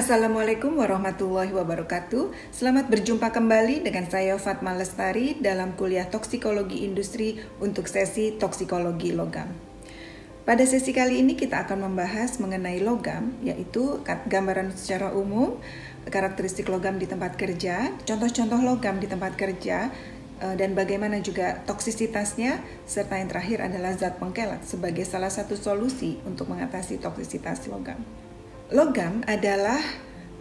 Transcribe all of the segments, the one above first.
Assalamualaikum warahmatullahi wabarakatuh. Selamat berjumpa kembali dengan saya Fatma Lestari dalam kuliah Toksikologi Industri untuk sesi Toksikologi Logam. Pada sesi kali ini kita akan membahas mengenai logam, yaitu gambaran secara umum, karakteristik logam di tempat kerja, contoh-contoh logam di tempat kerja, dan bagaimana juga toksisitasnya, serta yang terakhir adalah zat pengkelek sebagai salah satu solusi untuk mengatasi toksisitas logam. Logam adalah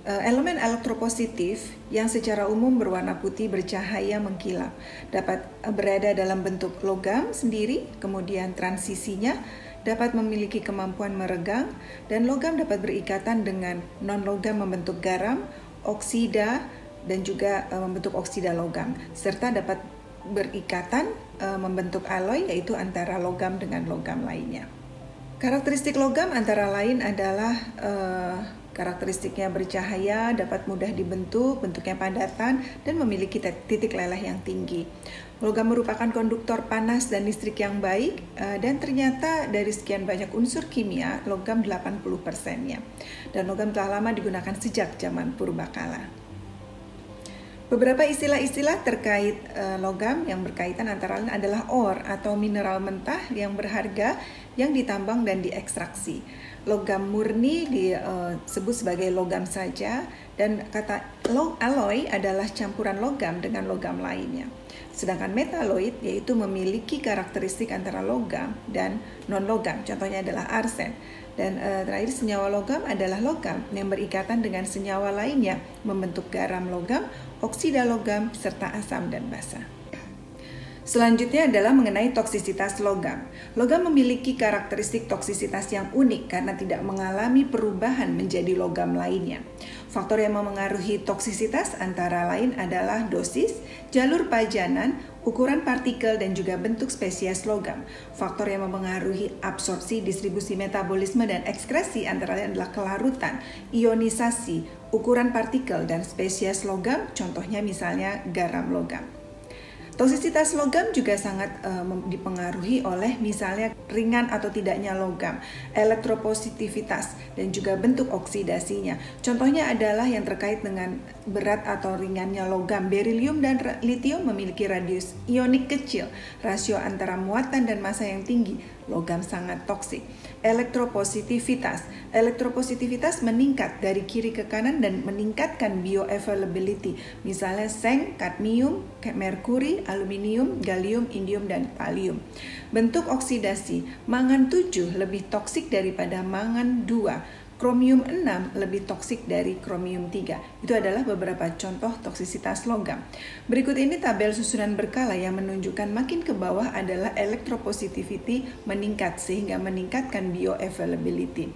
elemen elektropositif yang secara umum berwarna putih bercahaya mengkilap. Dapat berada dalam bentuk logam sendiri, kemudian transisinya dapat memiliki kemampuan meregang, dan logam dapat berikatan dengan non-logam membentuk garam, oksida, dan juga membentuk oksida logam, serta dapat berikatan membentuk alloy, yaitu antara logam dengan logam lainnya. Karakteristik logam antara lain adalah karakteristiknya bercahaya, dapat mudah dibentuk, bentuknya padatan, dan memiliki titik leleh yang tinggi. Logam merupakan konduktor panas dan listrik yang baik, dan ternyata dari sekian banyak unsur kimia, logam 80%-nya. Dan logam telah lama digunakan sejak zaman purbakala. Beberapa istilah-istilah terkait logam yang berkaitan antara lain adalah ore atau mineral mentah yang berharga yang ditambang dan diekstraksi. Logam murni disebut sebagai logam saja, dan kata alloy adalah campuran logam dengan logam lainnya. Sedangkan metalloid yaitu memiliki karakteristik antara logam dan non-logam, contohnya adalah arsen. Dan terakhir, senyawa logam adalah logam yang berikatan dengan senyawa lainnya membentuk garam logam, oksida logam, serta asam dan basa. Selanjutnya adalah mengenai toksisitas logam. Logam memiliki karakteristik toksisitas yang unik karena tidak mengalami perubahan menjadi logam lainnya. Faktor yang memengaruhi toksisitas antara lain adalah dosis, jalur pajanan, ukuran partikel, dan juga bentuk spesies logam. Faktor yang memengaruhi absorpsi, distribusi metabolisme, dan ekskresi antara lain adalah kelarutan, ionisasi, ukuran partikel, dan spesies logam, contohnya misalnya garam logam. Toksisitas logam juga sangat dipengaruhi oleh misalnya ringan atau tidaknya logam, elektropositivitas, dan juga bentuk oksidasinya. Contohnya adalah yang terkait dengan berat atau ringannya logam. Berilium dan litium memiliki radius ionik kecil, rasio antara muatan dan massa yang tinggi. Logam sangat toksik. Elektropositivitas meningkat dari kiri ke kanan dan meningkatkan bioavailability. Misalnya seng, kadmium, merkuri, aluminium, gallium, indium, dan thallium. Bentuk oksidasi, mangan 7 lebih toksik daripada mangan 2. Kromium 6 lebih toksik dari kromium 3. Itu adalah beberapa contoh toksisitas logam. Berikut ini tabel susunan berkala yang menunjukkan makin ke bawah adalah electropositivity meningkat sehingga meningkatkan bioavailability.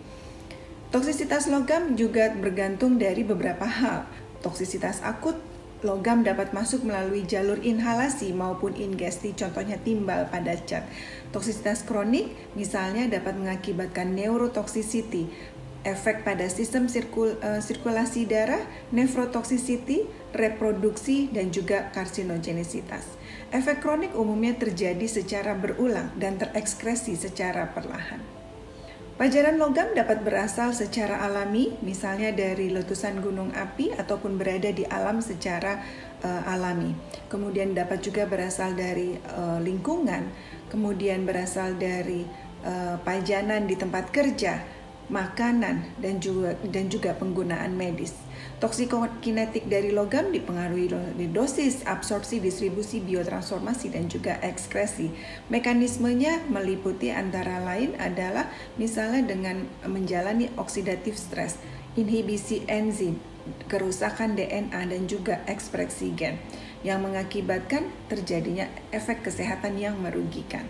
Toksisitas logam juga bergantung dari beberapa hal. Toksisitas akut, logam dapat masuk melalui jalur inhalasi maupun ingesti, contohnya timbal pada cat. Toksisitas kronik misalnya dapat mengakibatkan neurotoxicity, efek pada sistem sirkulasi darah, nefrotoxicity, reproduksi, dan juga karsinogenisitas. Efek kronik umumnya terjadi secara berulang dan terekskresi secara perlahan. Pajaran logam dapat berasal secara alami, misalnya dari letusan gunung api ataupun berada di alam secara alami. Kemudian dapat juga berasal dari lingkungan, kemudian berasal dari pajanan di tempat kerja, makanan, dan juga penggunaan medis. Toksikokinetik dari logam dipengaruhi oleh dosis, absorpsi, distribusi, biotransformasi, dan juga ekskresi. Mekanismenya meliputi antara lain adalah misalnya dengan menjalani oksidatif stres, inhibisi enzim, kerusakan DNA, dan juga ekspresi gen yang mengakibatkan terjadinya efek kesehatan yang merugikan.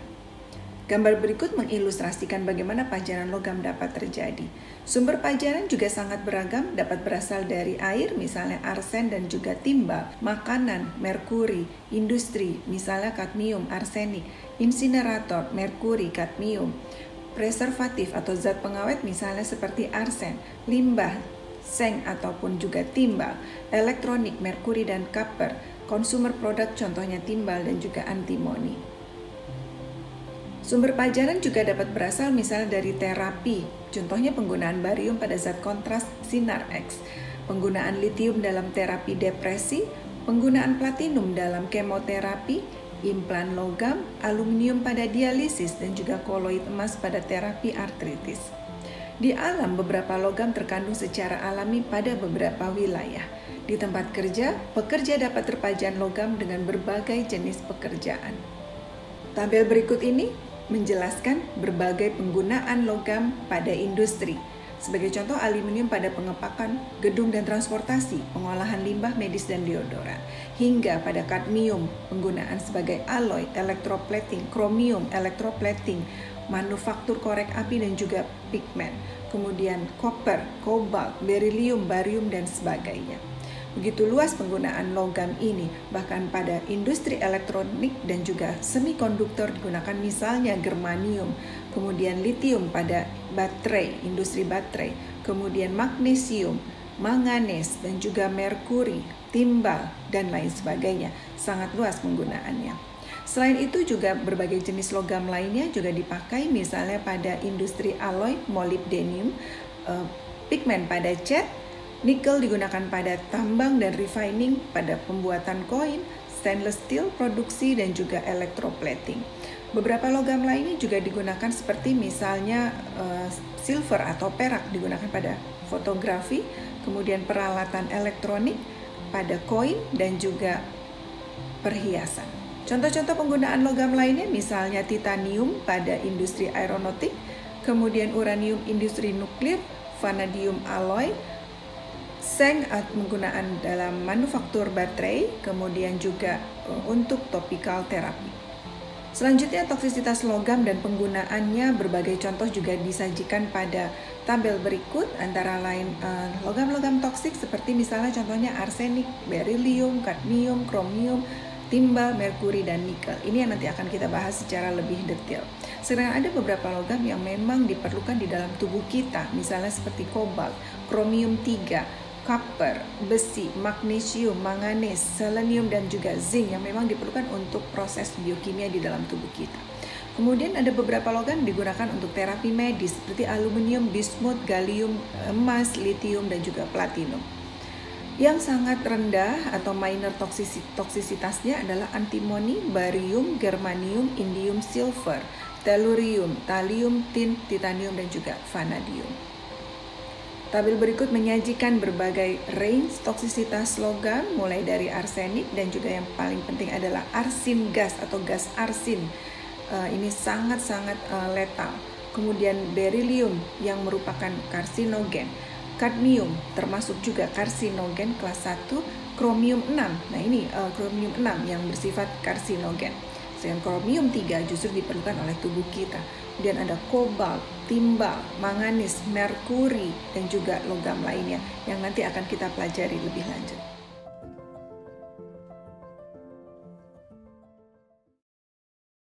Gambar berikut mengilustrasikan bagaimana pajanan logam dapat terjadi. Sumber pajanan juga sangat beragam, dapat berasal dari air, misalnya arsen dan juga timbal, makanan, merkuri, industri, misalnya kadmium, arsenik, insinerator, merkuri, kadmium, preservatif atau zat pengawet misalnya seperti arsen, limbah, seng ataupun juga timbal, elektronik, merkuri dan copper, consumer product contohnya timbal dan juga antimoni. Sumber pajanan juga dapat berasal misalnya dari terapi, contohnya penggunaan barium pada zat kontras sinar X, penggunaan litium dalam terapi depresi, penggunaan platinum dalam kemoterapi, implan logam, aluminium pada dialisis, dan juga koloid emas pada terapi artritis. Di alam, beberapa logam terkandung secara alami pada beberapa wilayah. Di tempat kerja, pekerja dapat terpajan logam dengan berbagai jenis pekerjaan. Tabel berikut ini menjelaskan berbagai penggunaan logam pada industri. Sebagai contoh, aluminium pada pengepakan, gedung dan transportasi, pengolahan limbah medis dan deodoran, hingga pada kadmium, penggunaan sebagai alloy, elektroplating, kromium, elektroplating, manufaktur korek api dan juga pigmen, kemudian koper, kobalt, berilium, barium, dan sebagainya. Begitu luas penggunaan logam ini, bahkan pada industri elektronik dan juga semikonduktor digunakan misalnya germanium, kemudian litium pada baterai, industri baterai, kemudian magnesium, manganes, dan juga merkuri, timbal, dan lain sebagainya. Sangat luas penggunaannya. Selain itu juga berbagai jenis logam lainnya juga dipakai misalnya pada industri alloy, molybdenium, pigmen pada cat, nikel digunakan pada tambang dan refining, pada pembuatan koin, stainless steel produksi, dan juga elektroplating. Beberapa logam lainnya juga digunakan seperti misalnya silver atau perak digunakan pada fotografi, kemudian peralatan elektronik, pada koin, dan juga perhiasan. Contoh-contoh penggunaan logam lainnya misalnya titanium pada industri aeronautik, kemudian uranium industri nuklir, vanadium alloy, seng penggunaan dalam manufaktur baterai, kemudian juga untuk topical terapi. Selanjutnya, toksisitas logam dan penggunaannya berbagai contoh juga disajikan pada tabel berikut, antara lain logam-logam toksik seperti misalnya contohnya arsenik, berilium, kadmium, kromium, timbal, merkuri, dan nikel. Ini yang nanti akan kita bahas secara lebih detail. Sedangkan ada beberapa logam yang memang diperlukan di dalam tubuh kita, misalnya seperti kobalt, kromium 3, copper, besi, magnesium, manganes, selenium, dan juga zinc yang memang diperlukan untuk proses biokimia di dalam tubuh kita. Kemudian ada beberapa logam digunakan untuk terapi medis seperti aluminium, bismut, gallium, emas, litium, dan juga platinum. Yang sangat rendah atau minor toksisitasnya adalah antimoni, barium, germanium, indium, silver, tellurium, thallium, tin, titanium, dan juga vanadium. Tabel berikut menyajikan berbagai range toksisitas logam, mulai dari arsenik dan juga yang paling penting adalah arsin gas atau gas arsin. Ini sangat-sangat letal. Kemudian berilium yang merupakan karsinogen. Kadmium termasuk juga karsinogen kelas 1, kromium 6. Nah ini kromium 6 yang bersifat karsinogen. Sedangkan kromium 3 justru diperlukan oleh tubuh kita. Kemudian ada kobalt, timbal, manganis, merkuri, dan juga logam lainnya yang nanti akan kita pelajari lebih lanjut.